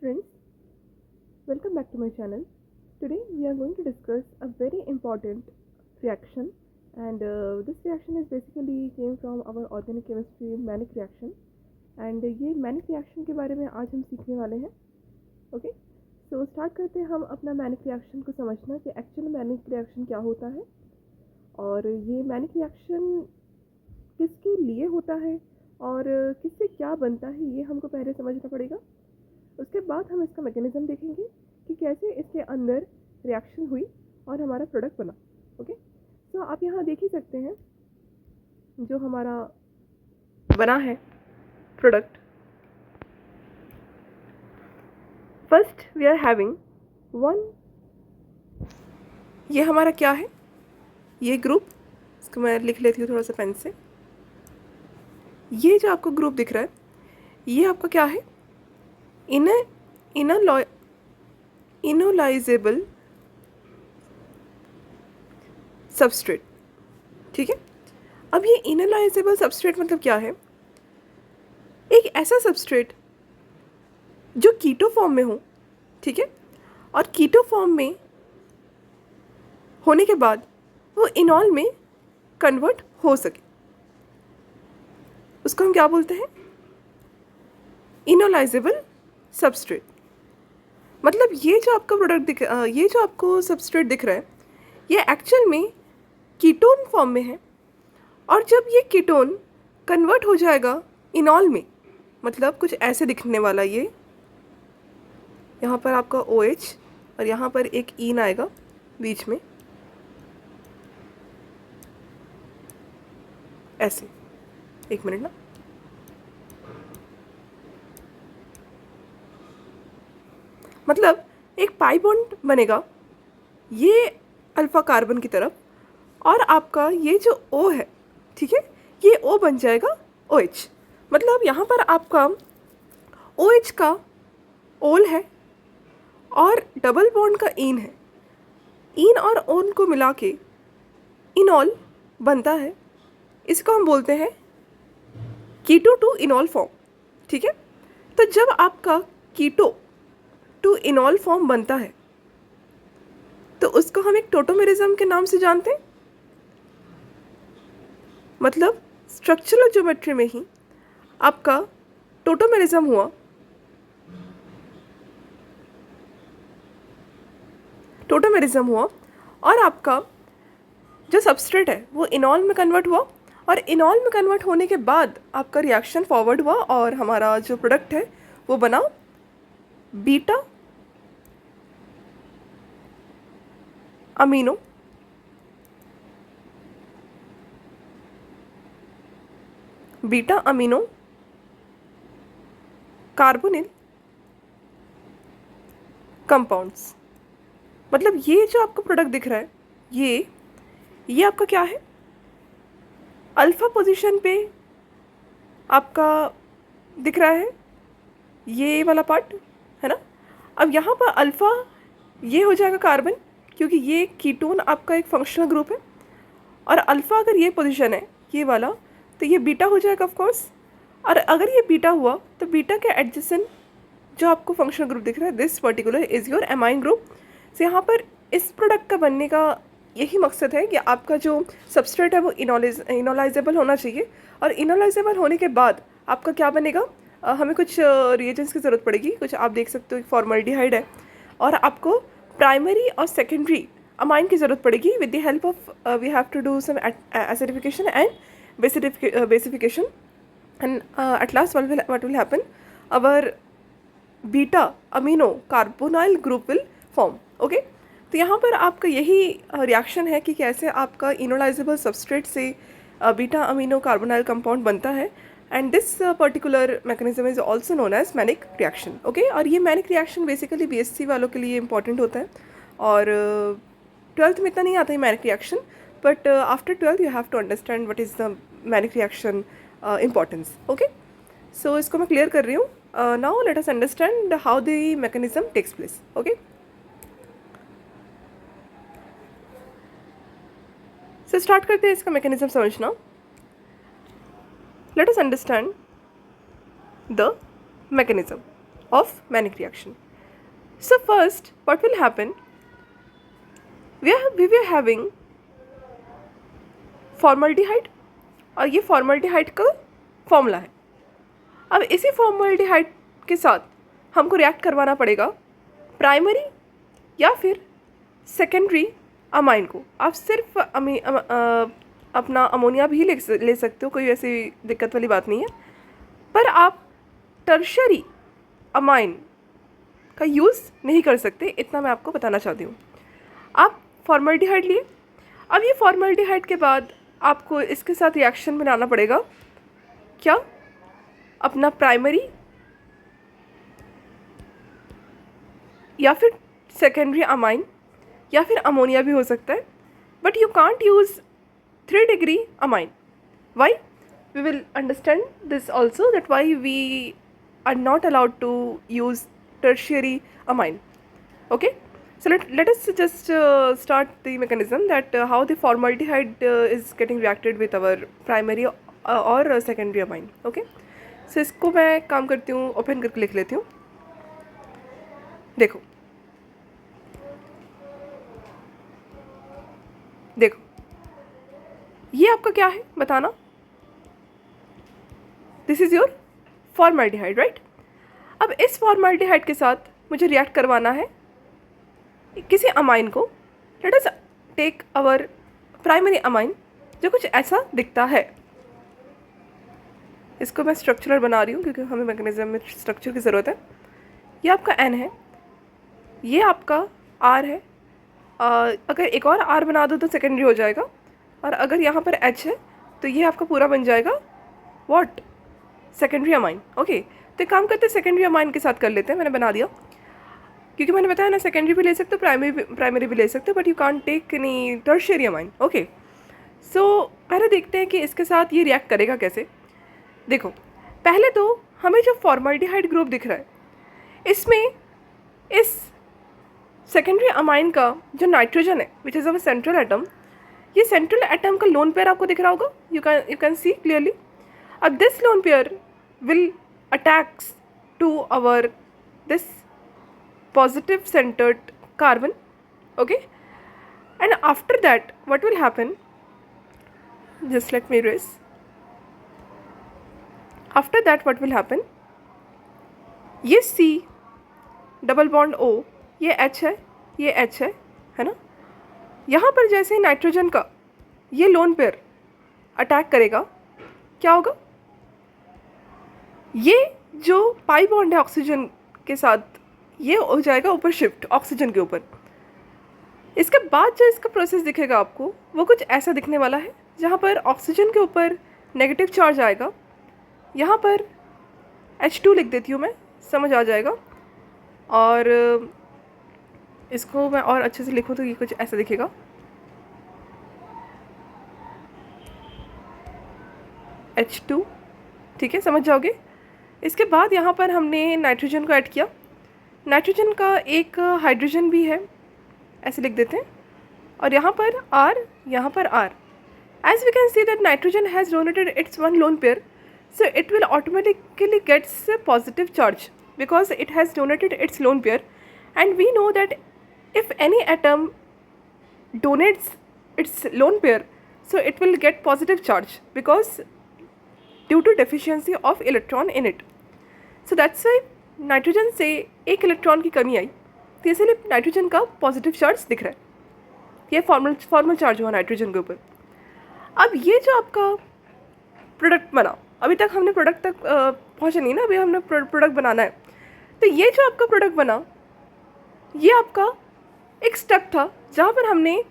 friends, welcome back to my channel. Today we are going to discuss a very important reaction, and this reaction is basically came from our organic chemistry Mannich reaction, and ये Mannich reaction के बारे में आज हम सीखने वाले हैं. Okay, so start करते हैं हम अपना Mannich reaction को समझना कि एक्चुअल Mannich reaction क्या होता है और ये Mannich reaction किसके लिए होता है और किससे क्या बनता है, ये हमको पहले समझना पड़ेगा. उसके बाद हम इसका मैकेनिज्म देखेंगे कि कैसे इसके अंदर रिएक्शन हुई और हमारा प्रोडक्ट बना. ओके, सो आप यहाँ देख ही सकते हैं जो हमारा बना है product. First we are having one, ये हमारा क्या है, ये ग्रुप, इसको मैं लिख लेती हूँ थोड़ा सा पेन से. ये जो आपको ग्रुप दिख रहा है ये आपका क्या है, इनोलाइजेबल सबस्ट्रेट. ठीक है, अब ये इनोलाइजेबल सबस्ट्रेट मतलब क्या है, एक ऐसा सबस्ट्रेट जो कीटो फॉर्म में हो. ठीक है, और कीटो फॉर्म में होने के बाद वो इनॉल में कन्वर्ट हो सके, उसको हम क्या बोलते हैं, इनोलाइजेबल सबस्ट्रेट. मतलब ये जो आपका प्रोडक्ट ये जो आपको सबस्ट्रेट दिख रहा है ये एक्चुअल में कीटोन फॉर्म में है, और जब ये कीटोन कन्वर्ट हो जाएगा इनॉल में, मतलब कुछ ऐसे दिखने वाला, ये यहाँ पर आपका OH और यहाँ पर एक ईन आएगा बीच में ऐसे. एक मिनट ना, मतलब एक पाई बॉन्ड बनेगा ये अल्फ़ा कार्बन की तरफ, और आपका ये जो O है, ठीक है, ये O बन जाएगा OH. मतलब यहाँ पर आपका OH का ओल है और डबल बॉन्ड का ईन है. ईन और ओन को मिला के इनॉल बनता है. इसको हम बोलते हैं कीटो टू इनॉल फॉर्म. ठीक है, तो जब आपका कीटो टू इनॉल फॉर्म बनता है तो उसको हम एक टोटोमेरिज्म के नाम से जानते हैं. मतलब स्ट्रक्चरल ज्योमेट्री में ही आपका टोटोमेरिज्म हुआ. और आपका जो सबस्ट्रेट है वो इनॉल में कन्वर्ट हुआ, और इनॉल में कन्वर्ट होने के बाद आपका रिएक्शन फॉरवर्ड हुआ और हमारा जो प्रोडक्ट है वो बना बीटा अमीनो कार्बोनिल कंपाउंड्स. मतलब ये जो आपको प्रोडक्ट दिख रहा है ये आपका क्या है, अल्फ़ा पोजीशन पे आपका दिख रहा है ये वाला पार्ट, है ना. अब यहाँ पर अल्फ़ा ये हो जाएगा कार्बन, क्योंकि ये कीटोन आपका एक फंक्शनल ग्रुप है, और अल्फ़ा अगर ये पोजीशन है ये वाला तो ये बीटा हो जाएगा ऑफ कोर्स. और अगर ये बीटा हुआ तो बीटा के एडजेसेंट जो आपको फंक्शनल ग्रुप दिख रहा है, this particular is your amine group. तो यहाँ पर इस प्रोडक्ट का बनने का यही मकसद है कि आपका जो सबस्ट्रेट है वो इनोलाइजेबल होना चाहिए, और इनोलाइजेबल होने के बाद आपका क्या बनेगा, हमें कुछ रिएजेंट्स की ज़रूरत पड़ेगी. कुछ आप देख सकते हो, एक फॉर्मल्डिहाइड है, और आपको प्राइमरी और सेकेंडरी अमाइन की ज़रूरत पड़ेगी. With the help of we have to do some acidification and basification, and at last what will happen, our beta amino carbonyl group will form. Okay, तो यहाँ पर आपका यही रिएक्शन है कि कैसे आपका इनोलाइजेबल सबस्ट्रेट से बीटा अमीनो कार्बोनाइल कंपाउंड बनता है. And this particular mechanism is also known as Mannich reaction. Okay, और ये मैनिक रिएक्शन बेसिकली BSc वालों के लिए इंपॉर्टेंट होता है, और 12th में इतना नहीं आता है Mannich reaction, but after 12th you have to understand what is the Mannich reaction importance. Okay, so इसको मैं क्लियर कर रही हूँ. Now let us understand how the mechanism takes place. Okay, so start करते हैं इसका मैकेनिज्म समझना. Let us understand the mechanism. of Mannich reaction. So first, what will happen? We were having formaldehyde और ये formaldehyde का formula है. अब इसी फॉर्मल्डिहाइड के साथ हमको रिएक्ट करवाना पड़ेगा प्राइमरी या फिर सेकेंडरी अमाइन को. आप सिर्फ अपना अमोनिया भी ले सकते हो, कोई ऐसी दिक्कत वाली बात नहीं है, पर आप टर्शरी अमाइन का यूज़ नहीं कर सकते, इतना मैं आपको बताना चाहती हूँ. आप फॉर्मल्डिहाइड लिए. अब ये फॉर्मल्डिहाइड के बाद आपको इसके साथ रिएक्शन बनाना पड़ेगा क्या, अपना प्राइमरी या फिर सेकेंडरी अमाइन या फिर अमोनिया भी हो सकता है, but you can't use 3 degree amine. Why? We will understand this also, that why we are not allowed to use tertiary amine. Okay, so let us just start the mechanism that how the formaldehyde is getting reacted with our primary or secondary amine. Okay, so इसको मैं काम करती हूँ, open करके लिख लेती हूँ. देखो देखो ये आपका क्या है बताना. This is your formaldehyde, right. अब इस फॉर्मल्डिहाइड के साथ मुझे रिएक्ट करवाना है किसी अमाइन को. Let us take our primary amine जो कुछ ऐसा दिखता है. इसको मैं स्ट्रक्चरल बना रही हूँ क्योंकि हमें मैकेनिज्म में स्ट्रक्चर की ज़रूरत है. ये आपका N है, ये आपका R है. अगर एक और R बना दो तो सेकेंडरी हो जाएगा, और अगर यहाँ पर H है तो ये आपका पूरा बन जाएगा व्हाट, सेकेंडरी अमाइन. ओके, तो एक काम करते हैं सेकेंडरी अमाइन के साथ कर लेते हैं. मैंने बना दिया क्योंकि मैंने बताया ना, सेकेंडरी भी ले सकते हो, प्राइमरी भी ले सकते हो, but you can't take any tertiary amine. Okay, so पहले देखते हैं कि इसके साथ ये रिएक्ट करेगा कैसे. देखो, पहले तो हमें जो फॉर्मल्डिहाइड ग्रुप दिख रहा है, इसमें इस सेकेंडरी अमाइन का जो नाइट्रोजन है which is our central atom, ये सेंट्रल एटम का लोन पेयर आपको दिख रहा होगा. You can see clearly. अब this lone pair will attacks to our this positive centered carbon. Okay, and after that what will happen, just let me erase. After that what will happen, ये C double bond O, ये H है, ये H है ना. यहाँ पर जैसे ही nitrogen का ये लोन पेयर अटैक करेगा, क्या होगा, ये जो पाई बॉन्ड है ऑक्सीजन के साथ, ये हो जाएगा ऊपर शिफ्ट ऑक्सीजन के ऊपर. इसके बाद जो इसका प्रोसेस दिखेगा आपको, वो कुछ ऐसा दिखने वाला है, जहाँ पर ऑक्सीजन के ऊपर नेगेटिव चार्ज आएगा. यहाँ पर H2 लिख देती हूँ मैं, समझ आ जाएगा. और इसको मैं और अच्छे से लिखूँ तो ये कुछ ऐसा दिखेगा. H2, ठीक है, समझ जाओगे. इसके बाद यहाँ पर हमने नाइट्रोजन को ऐड किया. नाइट्रोजन का एक हाइड्रोजन भी है, ऐसे लिख देते हैं, और यहाँ पर R, यहाँ पर R. As we can see that nitrogen has donated its one lone pair, so it will automatically gets a positive charge because it has donated its lone pair, and we know that if any atom donates its lone pair, so it will get positive charge because due to deficiency of electron in it. So that's why nitrogen से एक electron की कमी आई, तो इसलिए nitrogen का positive charge दिख रहा है. ये फॉर्मल चार्ज हुआ नाइट्रोजन के ऊपर. अब ये जो आपका प्रोडक्ट बना, अभी तक हमने प्रोडक्ट तक पहुँचे नहीं ना, अभी हमने प्रोडक्ट बनाना है. तो ये जो आपका प्रोडक्ट बना, ये आपका एक स्टेप था जहाँ पर हमने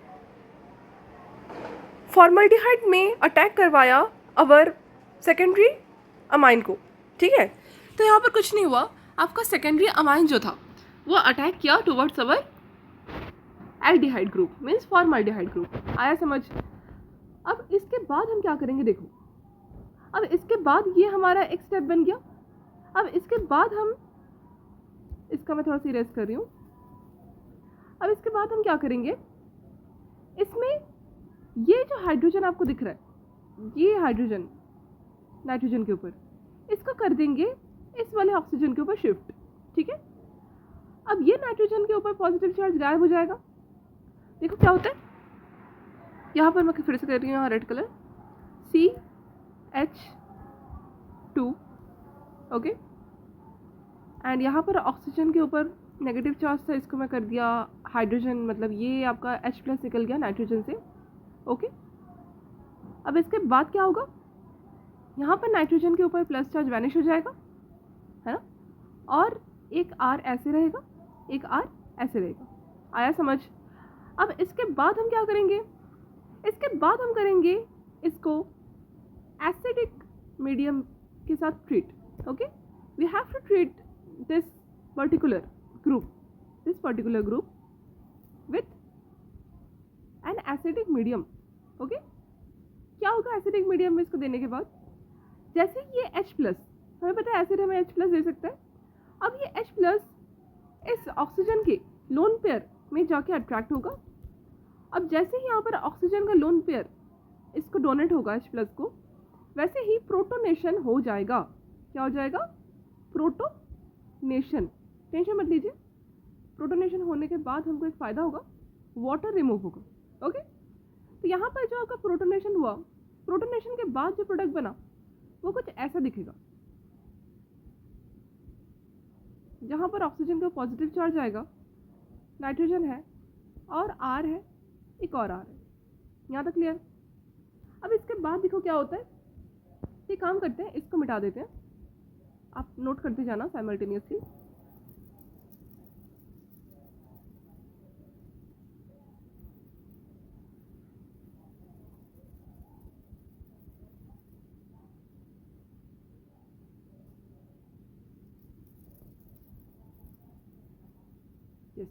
फॉर्मल्डिहाइड में अटैक करवाया अवर सेकेंडरी अमाइन को. ठीक है, तो यहाँ पर कुछ नहीं हुआ. आपका सेकेंडरी अमाइन जो था वो अटैक किया towards our aldehyde group, means formaldehyde group. आया समझ? अब इसके बाद हम क्या करेंगे, देखो, अब इसके बाद ये हमारा एक स्टेप बन गया. अब इसके बाद हम, इसका मैं थोड़ा सा इरेज कर रही हूँ. अब इसके बाद हम क्या करेंगे, इसमें ये जो हाइड्रोजन आपको दिख रहा है, ये हाइड्रोजन नाइट्रोजन के ऊपर, इसको कर देंगे इस वाले ऑक्सीजन के ऊपर शिफ्ट. ठीक है। अब ये नाइट्रोजन के ऊपर पॉजिटिव चार्ज गायब हो जाएगा। देखो क्या होता है, यहाँ पर मैं फिर से कर रही हूँ, यहाँ red colour CH2, okay. And यहाँ पर ऑक्सीजन के ऊपर नेगेटिव चार्ज था, इसको मैं कर दिया हाइड्रोजन, मतलब ये आपका H+ निकल गया नाइट्रोजन से, ओके। अब इसके बाद क्या होगा, यहाँ पर नाइट्रोजन के ऊपर प्लस चार्ज वैनिश हो जाएगा, है ना, और एक R ऐसे रहेगा, एक R ऐसे रहेगा। आया समझ? अब इसके बाद हम क्या करेंगे, इसके बाद हम करेंगे इसको एसिडिक मीडियम के साथ treat, okay. We have to treat this particular group with an acidic medium, okay. क्या होगा एसिडिक मीडियम में इसको देने के बाद, जैसे ये H+, हमें पता है एसिड हमें H+ दे सकता है। अब ये H+ इस ऑक्सीजन के लोन पेयर में जाके अट्रैक्ट होगा। अब जैसे ही यहाँ पर ऑक्सीजन का लोन पेयर इसको डोनेट होगा H+ को, वैसे ही प्रोटोनेशन हो जाएगा। क्या हो जाएगा? प्रोटोनेशन। टेंशन मत लीजिए, प्रोटोनेशन होने के बाद हमको एक फ़ायदा होगा, वाटर रिमूव होगा, ओके। तो यहाँ पर जो आपका प्रोटोनेशन हुआ, प्रोटोनेशन के बाद जो प्रोडक्ट बना वो कुछ ऐसा दिखेगा। जहाँ पर ऑक्सीजन का पॉजिटिव चार्ज आएगा, नाइट्रोजन है और R है, एक और R है। यहाँ तक क्लियर? अब इसके बाद देखो क्या होता है, ये काम करते हैं, इसको मिटा देते हैं, आप नोट करते जाना simultaneously. Yes.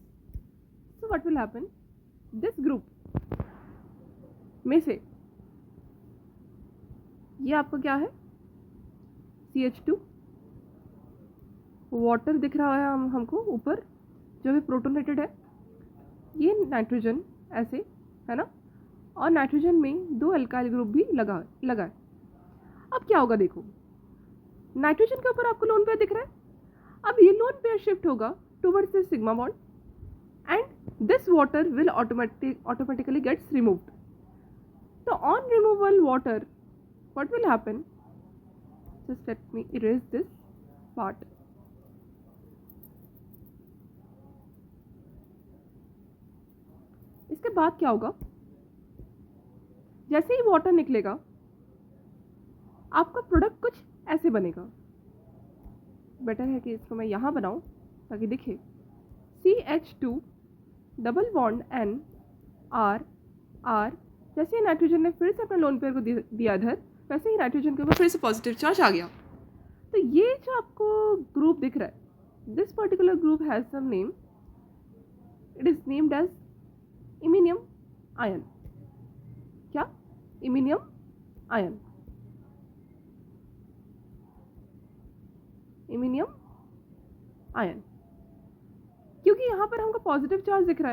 So what will happen? This group में से ये आपका क्या है, CH2, वाटर दिख रहा है हमको ऊपर जो भी प्रोटोनेटेड है, ये नाइट्रोजन ऐसे है ना, और नाइट्रोजन में 2 अल्काइल ग्रुप भी लगा है। अब क्या होगा देखो, नाइट्रोजन के ऊपर आपको लोन पेयर दिख रहा है, अब ये लोन पेयर शिफ्ट होगा towards this sigma bond and this water will automatically gets removed. So on removal water, what will happen? Just let me erase this part. इसके बाद क्या होगा, जैसे ही वाटर निकलेगा आपका प्रोडक्ट कुछ ऐसे बनेगा। बेटर है कि इसको मैं यहाँ बनाऊँ ताकि दिखे, CH2 double bond N R। जैसे ही नाइट्रोजन ने फिर से अपने लोन पेयर को दिया इधर, वैसे ही नाइट्रोजन के ऊपर फिर से पॉजिटिव चार्ज आ गया। तो ये जो आपको ग्रुप दिख रहा है, this particular group has some name, it is named as iminium ion. क्या? Iminium ion. इमिनियम आयन, क्योंकि यहाँ पर हमको पॉजिटिव चार्ज दिख रहा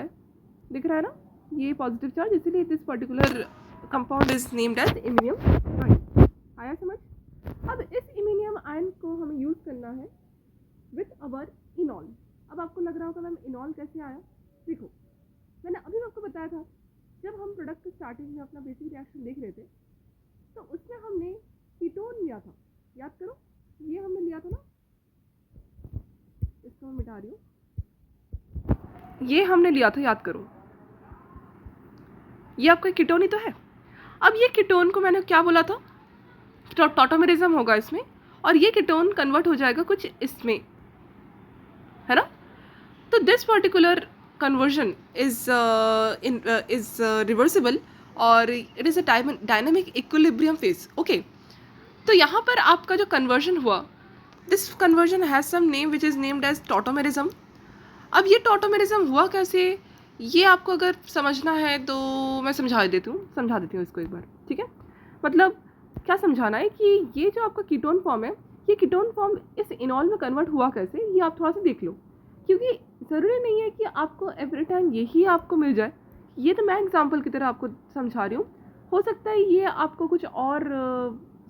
है ना, ये पॉजिटिव चार्ज, इसीलिए this particular compound is named as iminium ion. आया समझ? अब इस इमिनियम आयन को हमें यूज़ करना है विथ अवर इनॉल। अब आपको लग रहा होगा मैम इनॉल कैसे आया? देखो, मैंने अभी आपको बताया था, जब हम प्रोडक्ट स्टार्टिंग में अपना बेसिक रिएक्शन देख रहे थे, तो उसमें हमने कीटोन लिया था, याद करो, ये हमने लिया था ना, इसको मैं मिटा रही हूँ, ये हमने लिया था, याद करो, ये आपका कीटोन ही तो है। अब ये कीटोन को मैंने क्या बोला था, टॉटोमेरिज्म होगा इसमें, और ये कीटोन कन्वर्ट हो जाएगा कुछ इसमें, है ना। तो this particular conversion is reversible और it is a dynamic equilibrium phase, okay. तो यहाँ पर आपका जो कन्वर्जन हुआ, this conversion has some name which is named as tautomerism. अब ये टॉटोमेरिज्म हुआ कैसे, ये आपको अगर समझना है तो मैं समझा देती हूँ इसको एक बार, ठीक है। मतलब क्या समझाना है कि ये जो आपका कीटोन फॉर्म है, ये कीटोन फॉर्म इस इनॉल में कन्वर्ट हुआ कैसे, ये आप थोड़ा सा देख लो, क्योंकि ज़रूरी नहीं है कि आपको एवरी टाइम यही आपको मिल जाए। ये तो मैं एग्जांपल की तरह आपको समझा रही हूँ, हो सकता है ये आपको कुछ और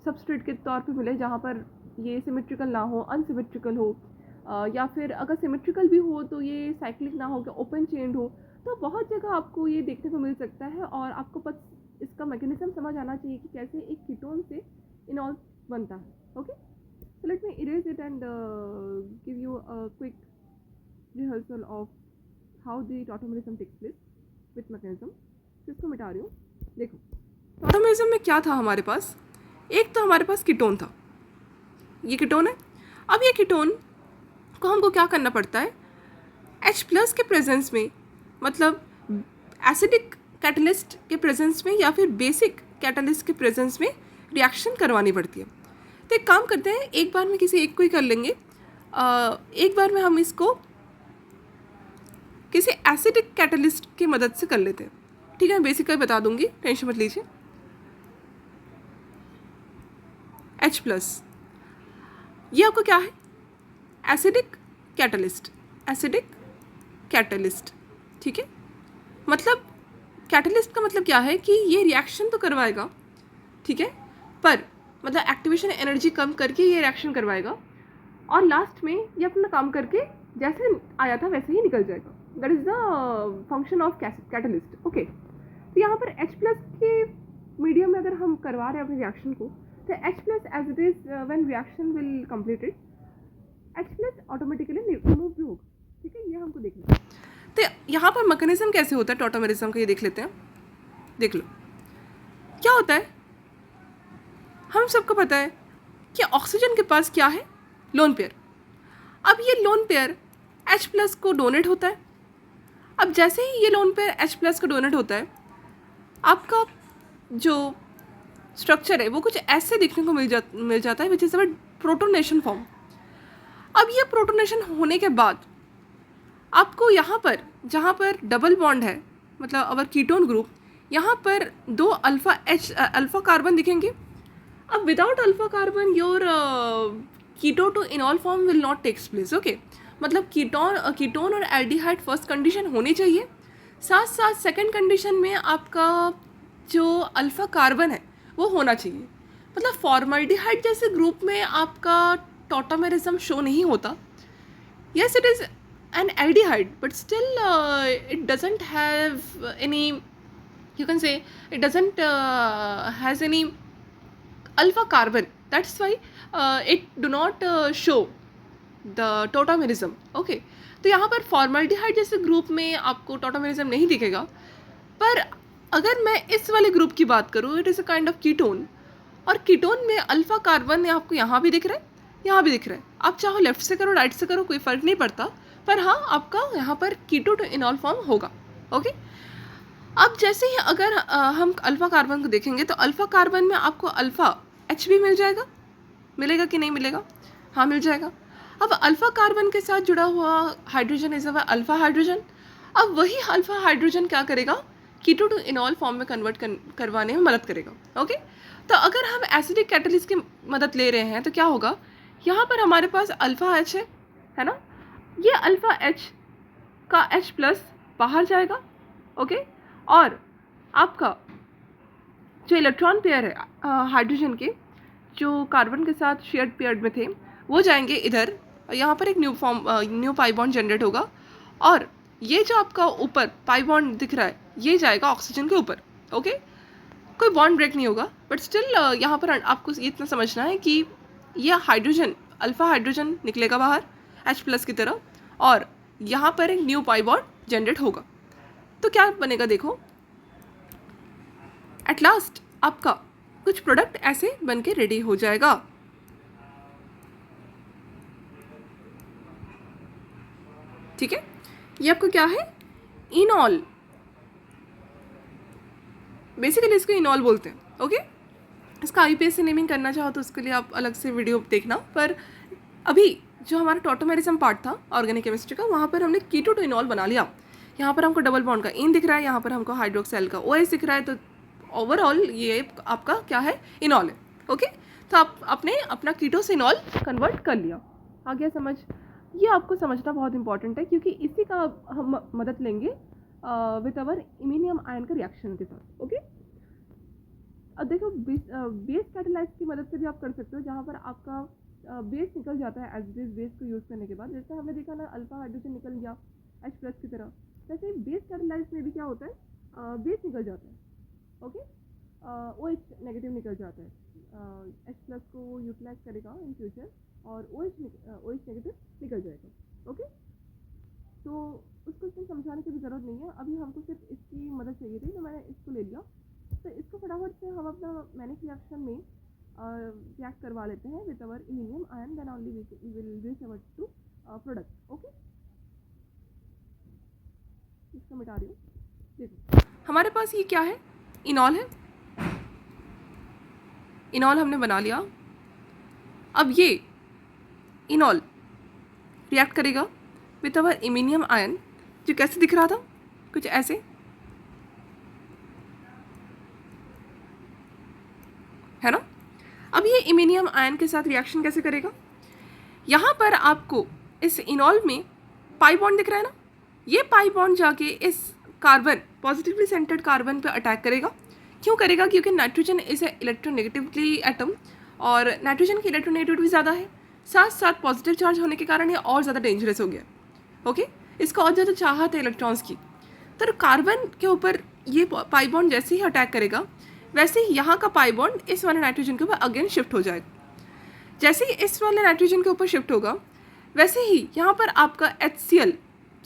सबस्ट्रेट के तौर पे मिले जहाँ पर ये सिमेट्रिकल ना हो, अनसिमेट्रिकल हो, या फिर अगर सिमेट्रिकल भी हो तो ये साइक्लिक ना हो, कि ओपन चेन हो। तो बहुत जगह आपको ये देखने को मिल सकता है, और आपको बस इसका मैकेनिज्म समझ आना चाहिए कि कैसे एक कीटोन से इनॉल बनता है। Okay, so let me erase it and give you a quick rehearsal of how the tautomerism takes place with mechanism। तो इसको मिटा रही हूँ। देखो, टॉटोमेरिज्म में क्या था हमारे पास, एक तो हमारे पास कीटोन था, ये कीटोन है। अब ये कीटोन को हमको क्या करना पड़ता है, H+ के प्रेजेंस में, मतलब एसिडिक कैटलिस्ट के प्रेजेंस में या फिर बेसिक कैटलिस्ट के प्रेजेंस में रिएक्शन करवानी पड़ती है। तो एक काम करते हैं, एक बार में किसी एक को ही कर लेंगे। एक बार में हम इसको किसी एसिडिक कैटलिस्ट की मदद से कर लेते हैं। ठीक है, मैं बेसिक का ही बता दूंगी, टेंशन मत लीजिए। H+, ये आपको क्या है, एसिडिक कैटलिस्ट, एसिडिक कैटलिस्ट। ठीक है, मतलब कैटलिस्ट का मतलब क्या है कि ये रिएक्शन तो करवाएगा, ठीक है, पर मतलब एक्टिवेशन एनर्जी कम करके ये रिएक्शन करवाएगा, और लास्ट में ये अपना काम करके जैसे आया था वैसे ही निकल जाएगा। That is the function of catalyst. Okay, तो यहाँ पर H+ के मीडियम में अगर हम करवा रहे हैं अपने रिएक्शन को, तो H+ as it is when reaction will completed, H+ automatically remove भी होगा। ठीक है, ये हमको देखना है। तो यहाँ पर मैकेनिज्म कैसे होता है टॉटोमेरिज्म का, ये देख लेते हैं। देख लो क्या होता है। हम सबको पता है कि ऑक्सीजन के पास क्या है, लोन पेयर। अब ये लोन पेयर H+ को डोनेट होता है। अब जैसे ही ये लोन पेयर H+ को डोनेट होता है, आपका जो स्ट्रक्चर है वो कुछ ऐसे देखने को मिल जाता है, which is our protonation form. अब ये प्रोटोनेशन होने के बाद आपको यहाँ पर, जहाँ पर डबल बॉन्ड है, मतलब अवर कीटोन ग्रुप, यहाँ पर 2 अल्फा कार्बन दिखेंगे। अब without alpha carbon your keto to enol form will not takes place. Okay, मतलब कीटोन और एल्डिहाइड फर्स्ट कंडीशन होनी चाहिए, साथ साथ सेकंड कंडीशन में आपका जो अल्फा कार्बन है वो होना चाहिए। मतलब फॉर्मल्डिहाइड जैसे ग्रुप में आपका टॉटोमेरिज्म शो नहीं होता। Yes, it is an aldehyde, but still it doesn't have any, you can say, it doesn't has any alpha carbon. That's why it do not show the tautomerism. Okay, तो यहाँ पर formaldehyde जैसे group में आपको tautomerism नहीं दिखेगा। पर अगर मैं इस वाले ग्रुप की बात करूँ, it is a kind of ketone, और कीटोन में अल्फा कार्बन आपको यहाँ भी दिख रहा है, यहाँ भी दिख रहा है। आप चाहो लेफ्ट से करो, राइट से करो, कोई फ़र्क नहीं पड़ता, पर हाँ आपका यहाँ पर कीटो टू इनॉल फॉर्म होगा। ओके, अब जैसे ही अगर हम अल्फा कार्बन को देखेंगे, तो अल्फा कार्बन में आपको अल्फा H भी मिल जाएगा, मिलेगा कि नहीं मिलेगा, हाँ मिल जाएगा। अब अल्फा कार्बन के साथ जुड़ा हुआ हाइड्रोजन इज अल्फा हाइड्रोजन। अब वही अल्फा हाइड्रोजन क्या करेगा, कीटो टू इनॉल फॉर्म में कन्वर्ट करवाने में मदद करेगा। ओके, तो अगर हम एसिडिक कैटलिस्ट की मदद ले रहे हैं तो क्या होगा, यहाँ पर हमारे पास अल्फा H है ना, ये अल्फा H का H+ बाहर जाएगा। ओके, और आपका जो इलेक्ट्रॉन पेयर है हाइड्रोजन के, जो कार्बन के साथ शेयर्ड पेयर में थे, वो जाएंगे इधर। यहाँ पर एक न्यू पाई बॉन्ड जनरेट होगा, और ये जो आपका ऊपर पाई बॉन्ड दिख रहा है ये जाएगा ऑक्सीजन के ऊपर। ओके, कोई बॉन्ड ब्रेक नहीं होगा, बट स्टिल यहाँ पर आपको ये इतना समझना है कि यह हाइड्रोजन, अल्फा हाइड्रोजन निकलेगा बाहर H+ की तरह, और यहाँ पर एक न्यू पाई बॉन्ड जनरेट होगा। तो क्या बनेगा, देखो एट लास्ट आपका कुछ प्रोडक्ट ऐसे बन के रेडी हो जाएगा। ठीक है, ये आपको क्या है, इनॉल, बेसिकली इसको इनॉल बोलते हैं। ओके, इसका IUPAC से नेमिंग करना चाहो तो उसके लिए आप अलग से वीडियो देखना, पर अभी जो हमारा टॉटोमेरिज्म पार्ट था ऑर्गेनिक केमिस्ट्री का, वहाँ पर हमने कीटो टू इनॉल बना लिया। यहाँ पर हमको डबल बॉन्ड का इन दिख रहा है, यहाँ पर हमको हाइड्रोक्साइल का OH दिख रहा है, तो ओवरऑल ये आपका क्या है, इनॉल है। ओके, तो आप अपने अपना कीटो से इनॉल कन्वर्ट कर लिया। आ गया समझ, ये आपको समझना बहुत इंपॉर्टेंट है, क्योंकि इसी का हम मदद लेंगे विद अवर इमिनियम आयन का रिएक्शन के साथ। ओके, अब देखो बेस कैटालाइज की मदद से भी आप कर सकते हो, जहाँ पर आपका बेस निकल जाता है एज बेस को यूज़ करने के बाद। जैसे हमने देखा ना अल्फा हाइड्रोजन निकल गया H प्लस की तरह, वैसे ही बेस कैटालाइज में भी क्या होता है, बेस निकल जाता है, ओके, OH नेगेटिव निकल जाता है, H प्लस को वो यूटिलाइज करेगा इन फ्यूचर और OH नेगेटिव निकल जाएगा, ओके। तो उसको इसमें समझाने की भी ज़रूरत नहीं है, अभी हमको सिर्फ इसकी मदद चाहिए थी तो मैंने इसको ले लिया। तो इसको फटाफट से हम अपना मैनिक रिएक्शन में रिएक्ट करवा लेते हैं with our iminium ion, then only we will reach our two product, okay. इसको मिटा रही हूँ। देखो हमारे पास ये क्या है, इनॉल है, इनॉल हमने बना लिया। अब ये इनॉल रिएक्ट करेगा विथ अवर इमीनियम आयन, जो कैसे दिख रहा था, कुछ ऐसे, है ना। अब ये इमीनियम आयन के साथ रिएक्शन कैसे करेगा, यहाँ पर आपको इस इनॉल में पाई बॉन्ड दिख रहा है ना, ये पाई बॉन्ड जाके इस कार्बन, पॉजिटिवली सेंटर्ड कार्बन पे अटैक करेगा। क्यों करेगा, क्योंकि नाइट्रोजन इज ए इलेक्ट्रोनेगेटिवली एटम और नाइट्रोजन की इलेक्ट्रोनेगेटिविटी ज़्यादा है, साथ साथ पॉजिटिव चार्ज होने के कारण ये और ज़्यादा डेंजरस हो गया, ओके। इसको और ज़्यादा चाहत है इलेक्ट्रॉन्स की। तो कार्बन के ऊपर ये पाई बॉन्ड जैसे ही अटैक करेगा, वैसे ही यहाँ का पाई बॉन्ड इस वाले नाइट्रोजन के ऊपर अगेन शिफ्ट हो जाएगा। जैसे ही इस वाले नाइट्रोजन के ऊपर शिफ्ट होगा, वैसे ही यहाँ पर आपका HCl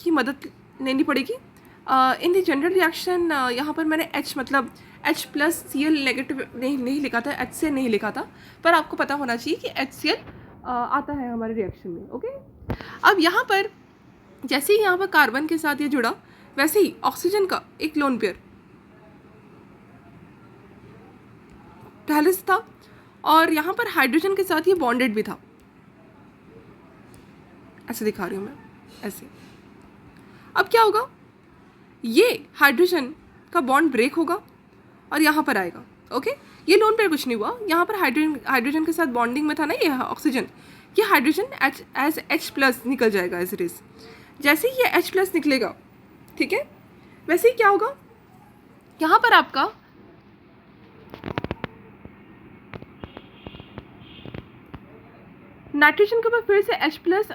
की मदद लेनी पड़ेगी। इन द जनरल रिएक्शन यहाँ पर मैंने H मतलब H प्लस Cl नेगेटिव नहीं लिखा था, HCl नहीं लिखा था, पर आपको पता होना चाहिए कि HCl आता है हमारे रिएक्शन में, ओके। अब यहाँ पर जैसे ही यहाँ पर कार्बन के साथ ये जुड़ा, वैसे ही ऑक्सीजन का एक लोन पेयर पहले से था और यहाँ पर हाइड्रोजन के साथ ये बॉन्डेड भी था, ऐसे दिखा रही हूँ मैं, ऐसे। अब क्या होगा, ये हाइड्रोजन का बॉन्ड ब्रेक होगा और यहाँ पर आएगा, ओके। ये लोन पेयर कुछ नहीं हुआ, यहाँ पर हाइड्रोजन के साथ बॉन्डिंग में था ना ये ऑक्सीजन, ये हाइड्रोजन एज H प्लस निकल जाएगा एज इट इज। जैसे ही ये H प्लस निकलेगा, ठीक है, वैसे ही क्या होगा, यहाँ पर आपका नाइट्रोजन के ऊपर फिर से H प्लस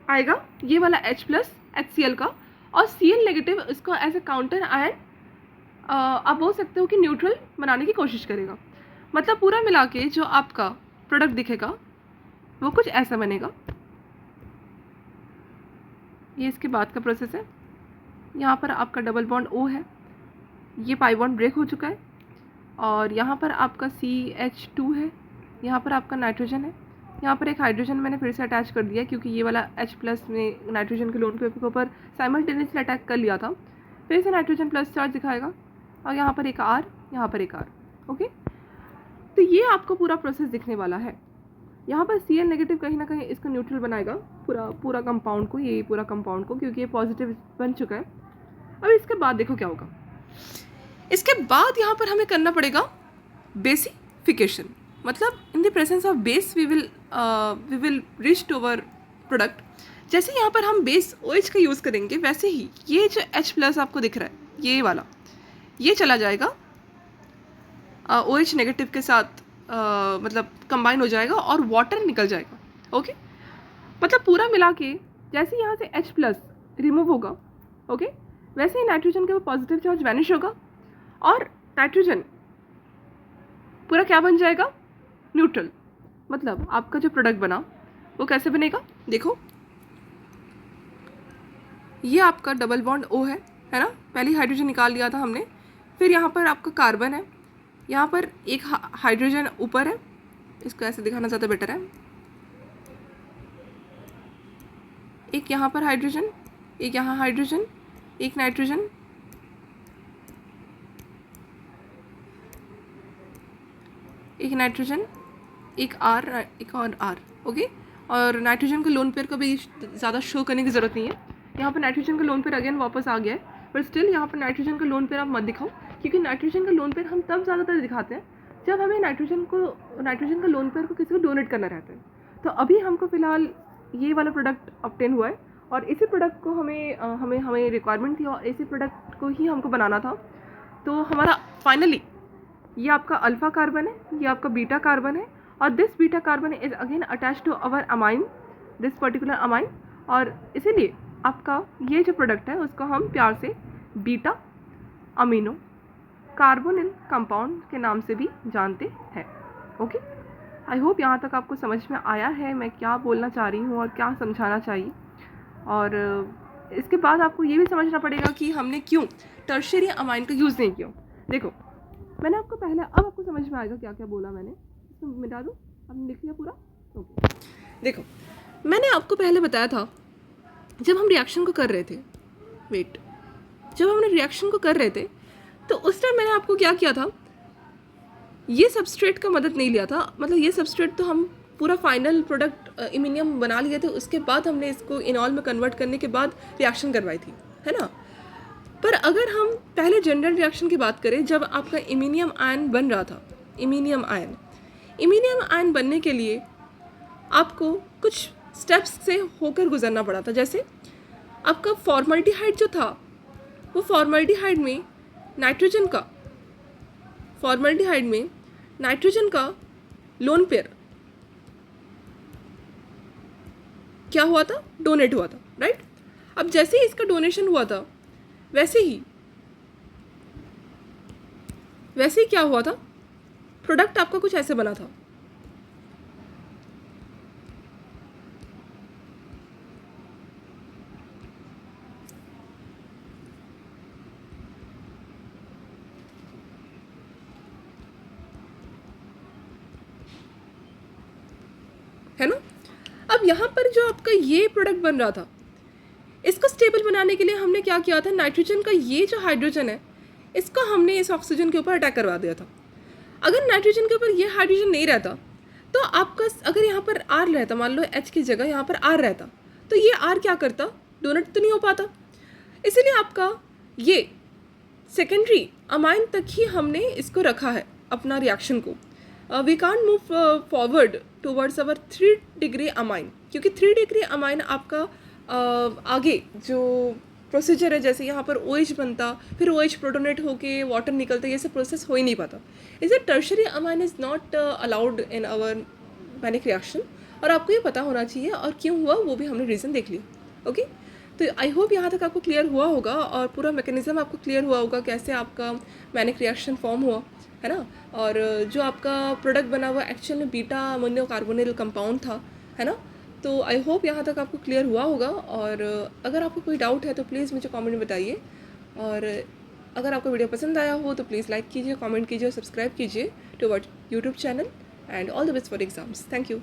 आएगा, ये वाला H प्लस HCl का, और Cl नेगेटिव इसको एज ए काउंटर आयन आप बोल सकते हो कि न्यूट्रल बनाने की कोशिश करेगा। मतलब पूरा मिला के जो आपका प्रोडक्ट दिखेगा वो कुछ ऐसा बनेगा। ये इसके बाद का प्रोसेस है। यहाँ पर आपका डबल बॉन्ड O है, ये पाई बॉन्ड ब्रेक हो चुका है, और यहाँ पर आपका CH2 है, यहाँ पर आपका नाइट्रोजन है, यहाँ पर एक हाइड्रोजन मैंने फिर से अटैच कर दिया क्योंकि ये वाला H प्लस में नाइट्रोजन के लोन पेयर के ऊपर साइमल्टेनियसली अटैक कर लिया था, फिर से नाइट्रोजन प्लस चार्ज दिखाएगा, और यहाँ पर एक R, यहाँ पर एक R, ओके। तो ये आपको पूरा प्रोसेस दिखने वाला है। यहाँ पर Cl नेगेटिव कहीं ना कहीं इसको न्यूट्रल बनाएगा पूरा कंपाउंड को, ये पूरा कंपाउंड को, क्योंकि ये पॉजिटिव बन चुका है। अब इसके बाद देखो क्या होगा, इसके बाद यहाँ पर हमें करना पड़ेगा बेसिफिकेशन, मतलब in the presence of base we will reach to our product. जैसे यहाँ पर हम बेस OH का यूज़ करेंगे, वैसे ही ये जो H प्लस आपको दिख रहा है ये वाला, ये चला जाएगा OH नेगेटिव के साथ, मतलब कंबाइन हो जाएगा और वाटर निकल जाएगा, ओके। मतलब पूरा मिला के जैसे यहाँ से H प्लस रिमूव होगा, ओके, वैसे ही नाइट्रोजन के वो पॉजिटिव चार्ज वैनिश होगा और नाइट्रोजन पूरा क्या बन जाएगा, न्यूट्रल। मतलब आपका जो प्रोडक्ट बना वो कैसे बनेगा, देखो ये आपका डबल बॉन्ड O है ना, पहले हाइड्रोजन निकाल लिया था हमने, फिर यहाँ पर आपका कार्बन है, यहाँ पर एक हाइड्रोजन ऊपर है, इसको ऐसे दिखाना ज़्यादा बेटर है, एक यहाँ पर हाइड्रोजन, एक यहाँ हाइड्रोजन, एक नाइट्रोजन, एक नाइट्रोजन, एक R, एक और R, ओके। और नाइट्रोजन के लोन पेयर को भी ज़्यादा शो करने की ज़रूरत नहीं है, यहाँ पर नाइट्रोजन का लोन पेयर अगेन वापस आ गया है, पर स्टिल यहाँ पर नाइट्रोजन का लोन पेयर आप मत दिखाओ, क्योंकि नाइट्रोजन का लोन पेयर हम तब ज़्यादातर दिखाते हैं जब हमें नाइट्रोजन का लोन पेयर को किसी को डोनेट करना रहता है। तो अभी हमको फ़िलहाल ये वाला प्रोडक्ट ऑब्टेन हुआ है और इसी प्रोडक्ट को हमें रिक्वायरमेंट थी और इसी प्रोडक्ट को ही हमको बनाना था। तो हमारा फाइनली ये आपका अल्फ़ा कार्बन है, ये आपका बीटा कार्बन है और this beta carbon is again attach to our amine, this particular amine, और इसीलिए आपका ये जो प्रोडक्ट है उसको हम प्यार से बीटा अमीनो कार्बोनिल कंपाउंड के नाम से भी जानते हैं। ओके, आई होप यहाँ तक आपको समझ में आया है मैं क्या बोलना चाह रही हूँ और क्या समझाना चाहिए। और इसके बाद आपको ये भी समझना पड़ेगा कि हमने क्यों टर्शियरी अमाइन का यूज़ नहीं किया। देखो, मैंने आपको पहले, अब आपको समझ में आएगा क्या क्या बोला मैंने, इसको मिटा दूँ, आपने लिख लिया पूरा। ओके, देखो मैंने आपको पहले बताया था जब हम रिएक्शन को कर रहे थे, जब हमने रिएक्शन को कर रहे थे तो उस टाइम मैंने आपको क्या किया था, ये सबस्ट्रेट का मदद नहीं लिया था, मतलब ये सबस्ट्रेट तो हम पूरा फाइनल प्रोडक्ट इमीनियम बना लिए थे, उसके बाद हमने इसको इनॉल में कन्वर्ट करने के बाद रिएक्शन करवाई थी, है ना। पर अगर हम पहले जनरल रिएक्शन की बात करें, जब आपका इमीनियम आयन बन रहा था, इमीनियम आयन बनने के लिए आपको कुछ स्टेप्स से होकर गुजरना पड़ा था। जैसे आपका फॉर्मल्डिहाइड जो था, वो फॉर्मल्डिहाइड में नाइट्रोजन का लोन पेयर क्या हुआ था, डोनेट हुआ था, राइट। अब जैसे ही इसका डोनेशन हुआ था वैसे ही क्या हुआ था, प्रोडक्ट आपका कुछ ऐसे बना था। है ना। अब यहाँ पर जो आपका ये प्रोडक्ट बन रहा था, इसको स्टेबल बनाने के लिए हमने क्या किया था, नाइट्रोजन का ये जो हाइड्रोजन है इसको हमने इस ऑक्सीजन के ऊपर अटैक करवा दिया था। अगर नाइट्रोजन के ऊपर ये हाइड्रोजन नहीं रहता तो आपका, अगर यहाँ पर आर रहता, मान लो H की जगह यहाँ पर आर रहता, तो ये आर क्या करता, डोनेट तो नहीं हो पाता। इसीलिए आपका ये सेकेंडरी अमाइन तक ही हमने इसको रखा है अपना रिएक्शन को। We can't move forward towards our 3 degree amine, क्योंकि 3 डिग्री अमाइन आपका आगे जो प्रोसीजर है, जैसे यहाँ पर OH बनता, फिर OH प्रोटोनेट होके वाटर निकलता, ये सब प्रोसेस हो ही नहीं पाता। इसे tertiary amine is not allowed in our Mannich reaction, और आपको ये पता होना चाहिए, और क्यों हुआ वो भी हमने रीज़न देख लिया। ओके, तो आई होप यहाँ तक आपको क्लियर हुआ होगा और पूरा मैकेनिज्म आपको क्लियर हुआ होगा कैसे आपका मैनिक रिएक्शन फॉर्म हुआ, है ना। और जो आपका प्रोडक्ट बना हुआ एक्चुअल में बीटा अमोनियो कार्बोनिल कंपाउंड था, है ना। तो आई होप यहाँ तक आपको क्लियर हुआ होगा, और अगर आपको कोई डाउट है तो प्लीज़ मुझे कमेंट में बताइए, और अगर आपको वीडियो पसंद आया हो तो प्लीज़ लाइक कीजिए, कमेंट कीजिए और सब्सक्राइब कीजिए to our YouTube channel, and all the best for exams. Thank you.